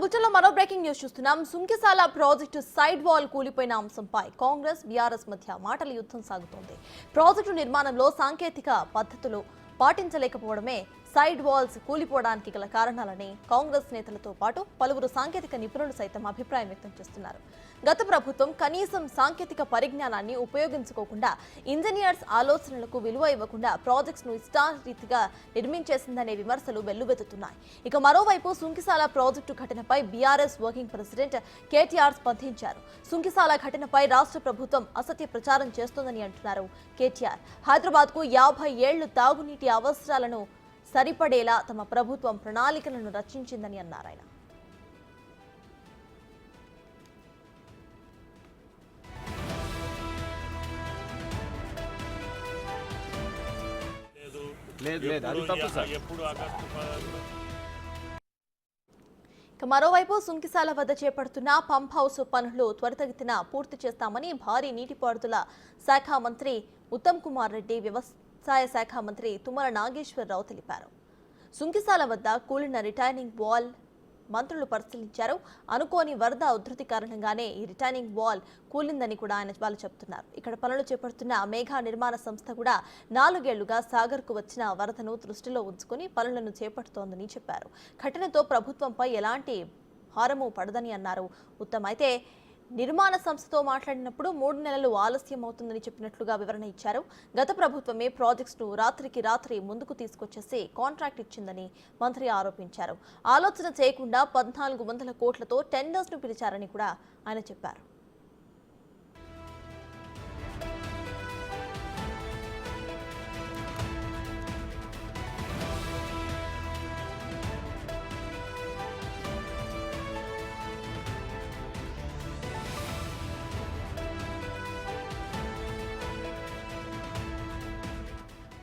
బులెటిన్లో మరో breaking news చూస్తున్నాం. సుంకిసాల ప్రాజెక్టు సైడ్ వాల్ కూలిపోయిన అంశంపై కాంగ్రెస్ బీఆర్ఎస్ మధ్య మాటల యుద్ధం సాగుతోంది. ప్రాజెక్టు నిర్మాణంలో సాంకేతిక పద్ధతులు పాటించలేకపోవడమే సైడ్ వాల్స్ కూలిపోవడానికి గల కారణాలని కాంగ్రెస్ నేతలతో పాటు పలువురు సాంకేతిక నిపుణులు సైతం అభిప్రాయం వ్యక్తం చేస్తున్నారు. గత ప్రభుత్వం కనీసం సాంకేతిక పరిజ్ఞానాన్ని ఉపయోగించుకోకుండా ఇంజనీర్స్ ఆలోచనలకు విలువ ఇవ్వకుండా ప్రాజెక్ట్స్ ను ఇష్టారీతిగా నిర్మించేసిందనే విమర్శలు వెల్లువెత్తుతున్నాయి. ఇక మరోవైపు సుంకిసాల ప్రాజెక్టు ఘటనపై బీఆర్ఎస్ వర్కింగ్ ప్రెసిడెంట్ కేటీఆర్ స్పందించారు. సుంకిసాల ఘటనపై రాష్ట్ర ప్రభుత్వం అసత్య ప్రచారం చేస్తోందని అంటున్నారు కేటీఆర్. హైదరాబాద్ కు 50 ఏళ్లు తాగునీటి అవసరాలను సరిపడేలా తమ ప్రభుత్వం ప్రణాళికలను రచించిందని అన్నారు ఆయన. మరోవైపు సుంకిసాల వద్ద చేపడుతున్న పంప్ హౌస్ పనులు త్వరితగతిన పూర్తి చేస్తామని భారీ నీటిపారుదల శాఖ మంత్రి ఉత్తమ్ కుమార్ రెడ్డి, వ్యవసాయ శాఖ మంత్రి తుమ్మల నాగేశ్వరరావు తెలిపారు. సుంకిసాల వద్ద కూలిన రిటైనింగ్ వాల్ మంత్రులు పరిశీలించారు. అనుకోని వరద ఉధృతి కారణంగానే ఈ రిటైనింగ్ వాల్ కూలిందని కూడా వాళ్ళు చెబుతున్నారు. ఇక్కడ పనులు చేపడుతున్న మేఘా నిర్మాణ సంస్థ కూడా 4 ఏళ్లుగా సాగర్కు వచ్చిన వరదను దృష్టిలో ఉంచుకుని పనులను చేపడుతోందని చెప్పారు. ఘటనతో ప్రభుత్వంపై ఎలాంటి భారము పడదని అన్నారు ఉత్తమ్. అయితే నిర్మాణ సంస్థతో మాట్లాడినప్పుడు 3 నెలలు ఆలస్యం అవుతుందని చెప్పినట్లుగా వివరణ ఇచ్చారు. గత ప్రభుత్వమే ప్రాజెక్ట్స్ ను రాత్రికి రాత్రి ముందుకు తీసుకొచ్చేసి కాంట్రాక్ట్ ఇచ్చిందని మంత్రి ఆరోపించారు. ఆలోచన చేయకుండా 1400 కోట్లతో టెండర్స్ ను పిలిచారని కూడా ఆయన చెప్పారు.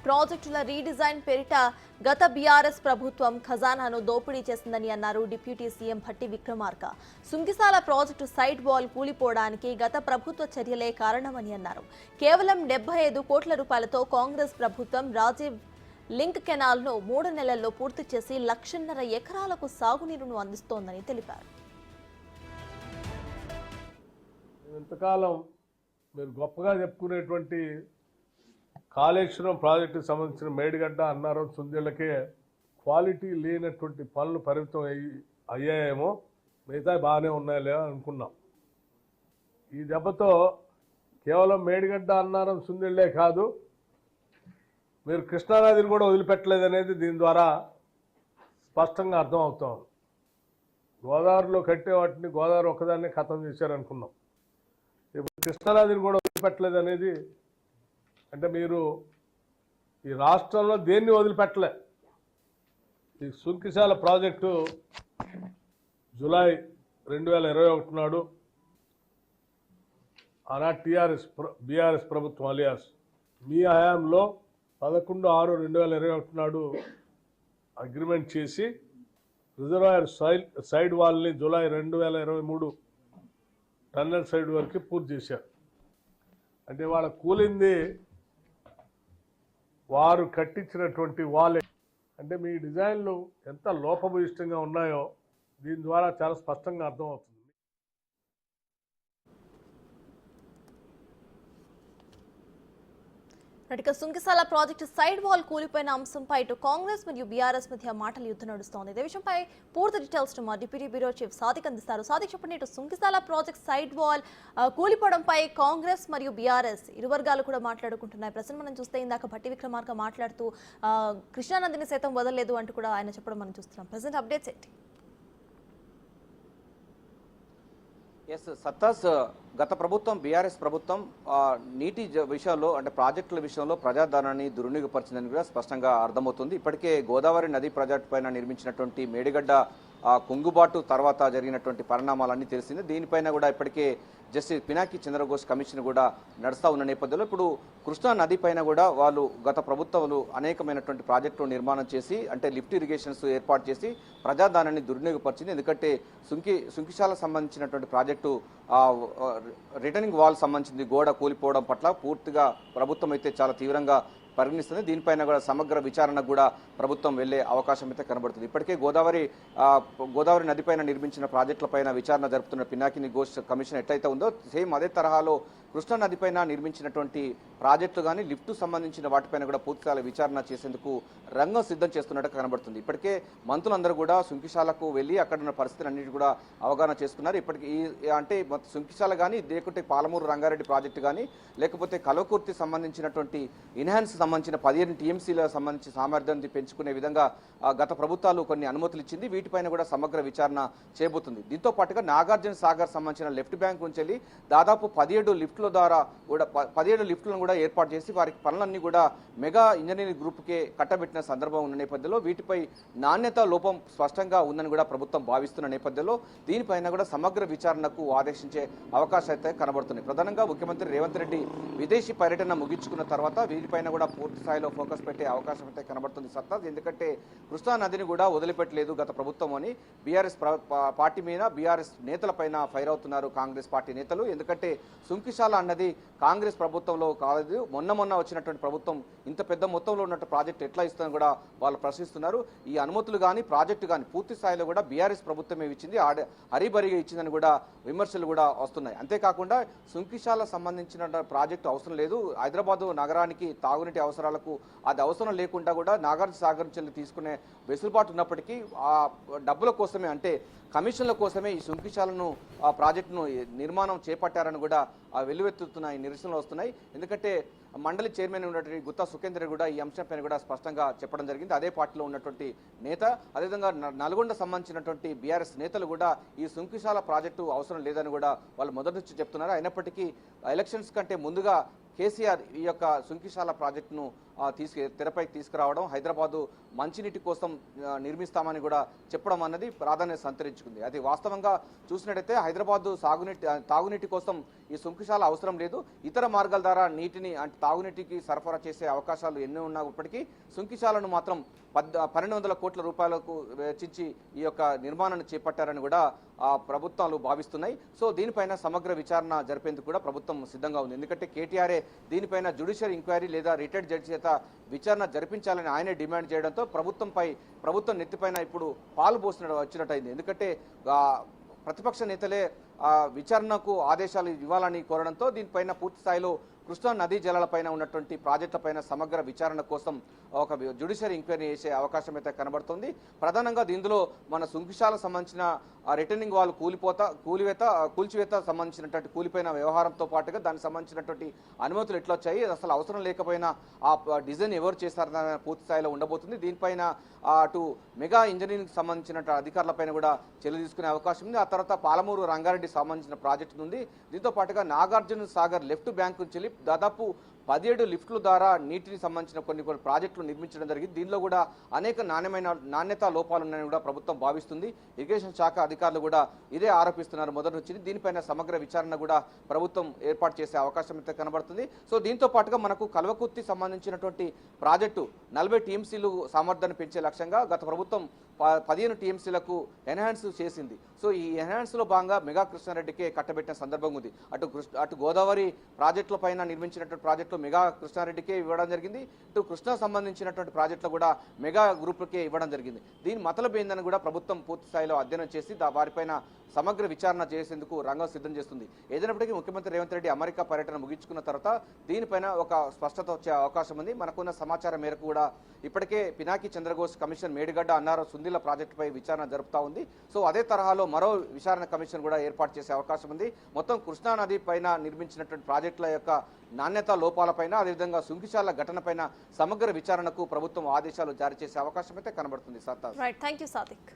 ప్రాజెక్టుల రీడిజైన్ పేరిట గత బీఆర్ఎస్ ప్రభుత్వం ఖజానాను దోపిడీ చేసిందని అన్నారు deputy CM Bhatti Vikramarka. Sunkisala project side wall కూలిపోవడానికి గత ప్రభుత్వ చర్యలే కారణమని అన్నారు. కేవలం 75 కోట్ల రూపాయలతో కాంగ్రెస్ ప్రభుత్వం రాజీవ్ లింక్ కెనాల్ ను 3 నెలల్లో పూర్తి చేసి 1,50,000 ఎకరాలకు సాగునీరును అందిస్తోందని తెలిపారు. ఇంతకాలం మీరు గొప్పగా చెప్పుకునేటువంటి కాళేశ్వరం ప్రాజెక్టుకు సంబంధించిన మేడిగడ్డ, అన్నారం, సుందేళ్లకే క్వాలిటీ లేనటువంటి పనులు పరిమితం అయ్యాయేమో, మిగతా బాగానే ఉన్నాయో అనుకున్నాం. ఈ దెబ్బతో కేవలం మేడిగడ్డ, అన్నారం, సుందేళ్లే కాదు, మీరు కృష్ణానదిని కూడా వదిలిపెట్టలేదనేది దీని ద్వారా స్పష్టంగా అర్థం అవుతాం. గోదావరిలో కట్టే వాటిని గోదావరి ఒక్కదాన్నే ఖతం చేశారనుకున్నాం. ఇప్పుడు కృష్ణానదిని కూడా వదిలిపెట్టలేదనేది అంటే మీరు ఈ రాష్ట్రంలో దేన్ని వదిలిపెట్టలే. ఈ సుంకిసాల ప్రాజెక్టు జూలై 2021 నాడు ఆనాటి బీఆర్ఎస్ ప్రభుత్వం అలియాస్ మీ హయాంలో 11/6/2021 నాడు అగ్రిమెంట్ చేసి రిజర్వాయర్ సైడ్ వాల్ని జూలై 2023 టన్నెల్ సైడ్ వరకు పూర్తి చేశారు. అంటే వాళ్ళ కూలింది వారు కట్టించినటువంటి వాలే. అంటే మీ డిజైన్లు ఎంత లోపభూయిష్టంగా ఉన్నాయో దీని ద్వారా చాలా స్పష్టంగా అర్థమవుతుంది. సుంకిసాల ప్రాజెక్టు సైడ్ వాల్ కూలిపోయిన అంశంపై ఇటు కాంగ్రెస్ మరియు బీఆర్ఎస్ మధ్య మాటల యుద్ధం నడుస్తోంది. ఇదే విషయంపై పూర్తి డీటెయిల్స్ మా డిప్యూటీ బ్యూరో చీఫ్ సాదిక్ అందిస్తారు. సాదిక్, చెప్పండి, ఇటు Sunkisala project side wall కూలిపోవడంపై Congress మరియు బీఆర్ఎస్ ఇరు వర్గాలు కూడా మాట్లాడుకుంటున్నాయి. ప్రశ్న మనం చూస్తే ఇందాక భట్టి విక్రమార్క మాట్లాడుతూ కృష్ణానదిని సైతం వదలలేదు అంటూ కూడా ఆయన చెప్పడం మనం చూస్తున్నాం. ప్రెసెంట్ అప్డేట్స్ ఏంటి? ఎస్ సత్తాస్, గత ప్రభుత్వం బీఆర్ఎస్ ప్రభుత్వం నీటి విషయంలో అంటే ప్రాజెక్టుల విషయంలో ప్రజాధనాన్ని దుర్వినియోగపరిచిందని కూడా స్పష్టంగా అర్థమవుతుంది. ఇప్పటికే గోదావరి నది ప్రాజెక్టు పైన నిర్మించినటువంటి మేడిగడ్డ కుంగుబాటు తర్వాత జరిగినటువంటి పరిణామాలన్నీ తెలిసింది. దీనిపైన కూడా ఇప్పటికే జస్టిస్ పినాకి చంద్రఘోష్ కమిషన్ కూడా నడుస్తూ ఉన్న నేపథ్యంలో ఇప్పుడు కృష్ణా నది పైన కూడా వాళ్ళు గత ప్రభుత్వాలు అనేకమైనటువంటి ప్రాజెక్టులు నిర్మాణం చేసి అంటే లిఫ్ట్ ఇరిగేషన్స్ ఏర్పాటు చేసి ప్రజాధనాన్ని దుర్వినియోగపరిచింది. ఎందుకంటే సుంకిశాల సంబంధించినటువంటి ప్రాజెక్టు రిటర్నింగ్ వాల్ సంబంధించింది గోడ కూలిపోవడం పట్ల పూర్తిగా ప్రభుత్వం అయితే చాలా తీవ్రంగా పరిగణిస్తుంది. దీనిపైన కూడా సమగ్ర విచారణకు కూడా ప్రభుత్వం వెళ్లే అవకాశం అయితే కనబడుతుంది. ఇప్పటికే గోదావరి నదిపైన నిర్మించిన ప్రాజెక్టులపైన విచారణ జరుపుతున్న పినాకిని ఘోష్ కమిషన్ ఎట్లయితే ఉందో సేమ్ అదే తరహాలో కృష్ణా నదిపైన నిర్మించినటువంటి ప్రాజెక్టులు కానీ లిఫ్ట్ సంబంధించిన వాటిపైన కూడా పూర్తిస్థాయి విచారణ చేసేందుకు రంగం సిద్ధం చేస్తున్నట్టు కనబడుతుంది. ఇప్పటికే మంత్రులందరూ కూడా సుంకిశాలకు వెళ్ళి అక్కడ ఉన్న పరిస్థితులన్నిటి కూడా అవగాహన చేసుకున్నారు. ఇప్పటికి అంటే సుంకిశాల కానీ లేకుంటే పాలమూరు రంగారెడ్డి ప్రాజెక్టు కానీ లేకపోతే కల్వకుర్తి సంబంధించినటువంటి ఇన్హాన్స్ సంబంధించిన 15 టీఎంసీల సంబంధించి సామర్థ్యాన్ని పెంచుకునే విధంగా గత ప్రభుత్వాలు కొన్ని అనుమతులు ఇచ్చింది. వీటిపైన కూడా సమగ్ర విచారణ చేయబోతుంది. దీంతో పాటుగా నాగార్జున సాగర్ సంబంధించిన లెఫ్ట్ బ్యాంక్ నుంచి వెళ్ళి దాదాపు 17 లిఫ్టుల ద్వారా కూడా 17 లిఫ్టులను కూడా ఏర్పాటు చేసి వారికి పనులన్నీ కూడా మెగా ఇంజనీరింగ్ గ్రూప్కే కట్టబెట్టిన సందర్భం ఉన్న నేపథ్యంలో వీటిపై నాణ్యత లోపం స్పష్టంగా ఉందని కూడా ప్రభుత్వం భావిస్తున్న నేపథ్యంలో దీనిపైన కూడా సమగ్ర విచారణకు ఆదేశించే అవకాశం అయితే కనబడుతుంది. ప్రధానంగా ముఖ్యమంత్రి రేవంత్ రెడ్డి విదేశీ పర్యటన ముగించుకున్న తర్వాత వీటిపైన కూడా పూర్తి స్థాయిలో ఫోకస్ పెట్టే అవకాశం అయితే కనబడుతుంది సత్తాజ్. ఎందుకంటే కృష్ణా నదిని కూడా వదిలిపెట్టలేదు గత ప్రభుత్వం అని బీఆర్ఎస్ పార్టీ మీద బీఆర్ఎస్ నేతలపైన ఫైర్ అవుతున్నారు కాంగ్రెస్ పార్టీ నేతలు. ఎందుకంటే సుంకిశాల అన్నది కాంగ్రెస్ ప్రభుత్వంలో కాదు, మొన్న వచ్చినటువంటి ప్రభుత్వం ఇంత పెద్ద మొత్తంలో ఉన్నట్టు ప్రాజెక్టు ఎట్లా ఇస్తుందని కూడా వాళ్ళు ప్రశ్నిస్తున్నారు. ఈ అనుమతులు కానీ ప్రాజెక్టు కానీ పూర్తి స్థాయిలో కూడా బీఆర్ఎస్ ప్రభుత్వమే ఇచ్చింది, హరిబరిగా ఇచ్చిందని కూడా విమర్శలు కూడా వస్తున్నాయి. అంతేకాకుండా సుంకిశాల సంబంధించిన ప్రాజెక్టు అవసరం లేదు, హైదరాబాదు నగరానికి తాగునీటి అవసరాలకు అది అవసరం లేకుండా కూడా నాగార్జున సాగర్ నుంచి తీసుకునే వెసులుబాటు ఉన్నప్పటికీ ఆ డబ్బుల కోసమే అంటే కమిషన్ల కోసమే ఈ సుంకిశాలను ఆ ప్రాజెక్టును నిర్మాణం చేపట్టారని కూడా వెల్లువెత్తుతున్నాయి, నిరసనలు వస్తున్నాయి. ఎందుకంటే మండలి చైర్మన్ ఉన్నటువంటి గుత్తా సుఖేందర్ కూడా ఈ అంశంపైన కూడా స్పష్టంగా చెప్పడం జరిగింది. అదే పార్టీలో ఉన్నటువంటి నేత, అదేవిధంగా నల్గొండ సంబంధించినటువంటి బీఆర్ఎస్ నేతలు కూడా ఈ సుంకిశాల ప్రాజెక్టు అవసరం లేదని కూడా వాళ్ళు మొదటి నుంచి చెప్తున్నారు. అయినప్పటికీ ఎలక్షన్స్ కంటే ముందుగా కేసీఆర్ ఈ యొక్క సుంకిశాల ప్రాజెక్టును తెరపైకి తీసుకురావడం, హైదరాబాదు మంచినీటి కోసం నిర్మిస్తామని కూడా చెప్పడం అన్నది ప్రాధాన్యత సంతరించుకుంది. అది వాస్తవంగా చూసినట్టయితే హైదరాబాదు తాగునీటి కోసం ఈ సుంకిశాల అవసరం లేదు, ఇతర మార్గాల ద్వారా నీటిని అంటే తాగునీటికి సరఫరా చేసే అవకాశాలు ఎన్నో ఉన్నప్పటికీ సుంకిశాలను మాత్రం 1200 కోట్ల రూపాయలకు వెచ్చించి ఈ యొక్క నిర్మాణాన్ని చేపట్టారని కూడా ప్రభుత్వాలు భావిస్తున్నాయి. సో దీనిపైన సమగ్ర విచారణ జరిపేందుకు కూడా ప్రభుత్వం సిద్ధంగా ఉంది. ఎందుకంటే కేటీఆర్ఏ దీనిపైన జ్యుడిషియల్ ఎంక్వైరీ లేదా రిటైర్డ్ జడ్జి చేత విచారణ జరిపించాలని ఆయనే డిమాండ్ చేయడంతో ప్రభుత్వం నెత్తిపైన ఇప్పుడు పాలు వచ్చినట్టయింది. ఎందుకంటే ప్రతిపక్ష నేతలే విచారణకు ఆదేశాలు ఇవ్వాలని కోరడంతో దీనిపైన పూర్తి స్థాయిలో కృష్ణా నదీ జలాలపైన ఉన్నటువంటి ప్రాజెక్టులపైన సమగ్ర విచారణ కోసం ఒక జ్యుడిషియల్ ఎంక్వైరీ చేసే అవకాశం అయితే కనబడుతుంది. ప్రధానంగా దీనిలో మన సుంకిశాల సంబంధించిన రిటర్నింగ్ వాల్ కూల్చివేత సంబంధించినటువంటి కూలిపోయిన వ్యవహారంతో పాటుగా దానికి సంబంధించినటువంటి అనుమతులు ఎట్లా వచ్చాయి, అసలు అవసరం లేకపోయినా ఆ డిజైన్ ఎవరు చేస్తారన్న పూర్తి స్థాయిలో ఉండబోతుంది. దీనిపైన అటు మెగా ఇంజనీరింగ్ సంబంధించిన అధికారులపైన కూడా చర్యలు తీసుకునే అవకాశం ఉంది. ఆ తర్వాత పాలమూరు రంగారెడ్డి సంబంధించిన ప్రాజెక్టు ఉంది. దీంతో పాటుగా నాగార్జున సాగర్ లెఫ్ట్ బ్యాంక్ నుంచి దాదాపు 17 లిఫ్టుల ద్వారా నీటిని సంబంధించిన కొన్ని ప్రాజెక్టులు నిర్మించడం జరిగింది. దీనిలో కూడా అనేక నాణ్యతా లోపాలు ఉన్నాయని కూడా ప్రభుత్వం భావిస్తుంది. ఇరిగేషన్ శాఖ అధికారులు కూడా ఇదే ఆరోపిస్తున్నారు మొదటి నుంచి. దీనిపైన సమగ్ర విచారణ కూడా ప్రభుత్వం ఏర్పాటు చేసే అవకాశం అయితే కనబడుతుంది. సో దీంతో పాటుగా మనకు కల్వకుర్తి సంబంధించినటువంటి ప్రాజెక్టు 40 టీఎంసీలు సామర్థ్యాన్ని పెంచే లక్ష్యంగా గత ప్రభుత్వం 15 టీఎంసీలకు ఎన్హాన్స్ చేసింది. సో ఈ ఎన్హాన్స్లో భాగంగా మెగా కృష్ణారెడ్డికే కట్టబెట్టిన సందర్భం ఉంది. అటు గోదావరి ప్రాజెక్టుల పైన నిర్మించినటువంటి ప్రాజెక్టులు మెగా కృష్ణారెడ్డికే ఇవ్వడం జరిగింది, ఇటు కృష్ణా సంబంధించినటువంటి ప్రాజెక్టులు కూడా మెగా గ్రూపులకే ఇవ్వడం జరిగింది. దీని మతలబు ఏందని కూడా ప్రభుత్వం పూర్తి స్థాయిలో అధ్యయనం చేసి వారిపైన సమగ్ర విచారణ చేసేందుకు రంగం సిద్ధం చేస్తుంది. ఏదైనప్పటికీ ముఖ్యమంత్రి రేవంత్ రెడ్డి అమెరికా పర్యటన ముగించుకున్న తర్వాత దీనిపైన ఒక స్పష్టత వచ్చే అవకాశం ఉంది. మనకున్న సమాచారం మేరకు కూడా ఇప్పటికే పినాకి చంద్రఘోష్ కమిషన్ మేడిగడ్డ అన్నారం సుందిల ప్రాజెక్టుపై విచారణ జరుపుతా ఉంది. సో అదే తరహాలో మరో విచారణ కమిషన్ కూడా ఏర్పాటు చేసే అవకాశం ఉంది. మొత్తం కృష్ణా నది పైన నిర్మించినటువంటి ప్రాజెక్టుల యొక్క నాణ్యత లోపాలపైన అదేవిధంగా సుంకిశాల ఘటనపైన సమగ్ర విచారణకు ప్రభుత్వం ఆదేశాలు జారీ చేసే అవకాశం అయితే కనబడుతుంది. Right, thank you Sadiq.